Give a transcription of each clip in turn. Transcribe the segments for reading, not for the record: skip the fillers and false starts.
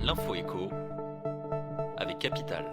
L'info écho avec Capital.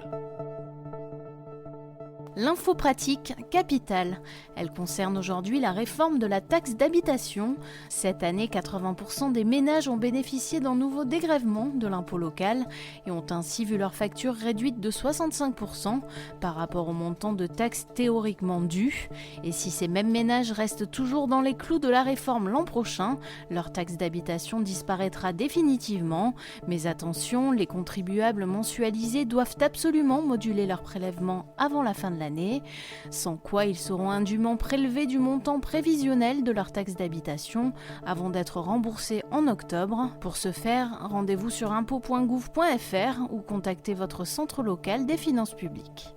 L'info pratique Capital. Elle concerne aujourd'hui la réforme de la taxe d'habitation. Cette année, 80% des ménages ont bénéficié d'un nouveau dégrèvement de l'impôt local et ont ainsi vu leur facture réduite de 65% par rapport au montant de taxe théoriquement dû. Et si ces mêmes ménages restent toujours dans les clous de la réforme l'an prochain, leur taxe d'habitation disparaîtra définitivement. Mais attention, les contribuables mensualisés doivent absolument moduler leur prélèvement avant la fin de l'année, sans quoi ils seront indûment prélevés du montant prévisionnel de leur taxe d'habitation avant d'être remboursés en octobre. Pour ce faire, rendez-vous sur impôt.gouv.fr ou contactez votre centre local des finances publiques.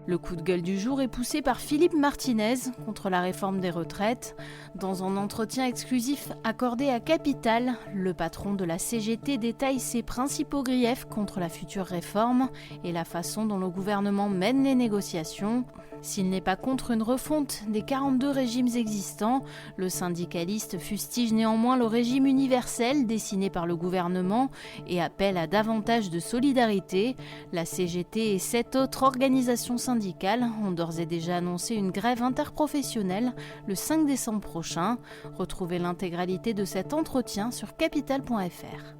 Le coup de gueule du jour est poussé par Philippe Martinez contre la réforme des retraites. Dans un entretien exclusif accordé à Capital, le patron de la CGT détaille ses principaux griefs contre la future réforme et la façon dont le gouvernement mène les négociations. S'il n'est pas contre une refonte des 42 régimes existants, le syndicaliste fustige néanmoins le régime universel dessiné par le gouvernement et appelle à davantage de solidarité. La CGT et 7 autres organisations syndicales ont d'ores et déjà annoncé une grève interprofessionnelle le 5 décembre prochain. Retrouvez l'intégralité de cet entretien sur capital.fr.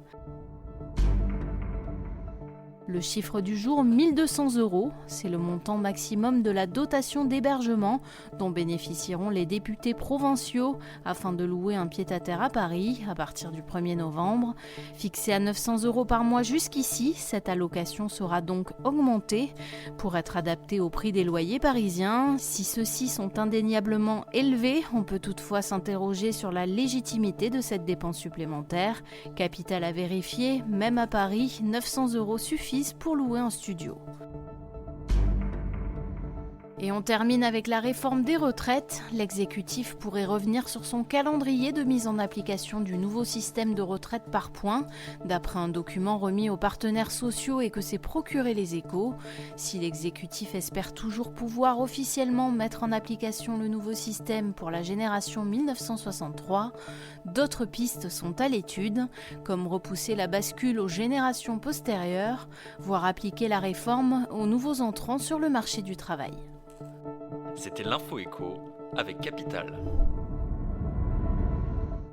Le chiffre du jour, 1 200 €, c'est le montant maximum de la dotation d'hébergement dont bénéficieront les députés provinciaux afin de louer un pied-à-terre à Paris à partir du 1er novembre. Fixée à 900 € par mois jusqu'ici, cette allocation sera donc augmentée pour être adaptée au prix des loyers parisiens. Si ceux-ci sont indéniablement élevés, on peut toutefois s'interroger sur la légitimité de cette dépense supplémentaire. Capital a vérifié, même à Paris, 900 € suffisent pour louer un studio. Et on termine avec la réforme des retraites. L'exécutif pourrait revenir sur son calendrier de mise en application du nouveau système de retraite par points, d'après un document remis aux partenaires sociaux et que s'est procuré Les Échos. Si l'exécutif espère toujours pouvoir officiellement mettre en application le nouveau système pour la génération 1963, d'autres pistes sont à l'étude, comme repousser la bascule aux générations postérieures, voire appliquer la réforme aux nouveaux entrants sur le marché du travail. C'était l'info écho avec Capital.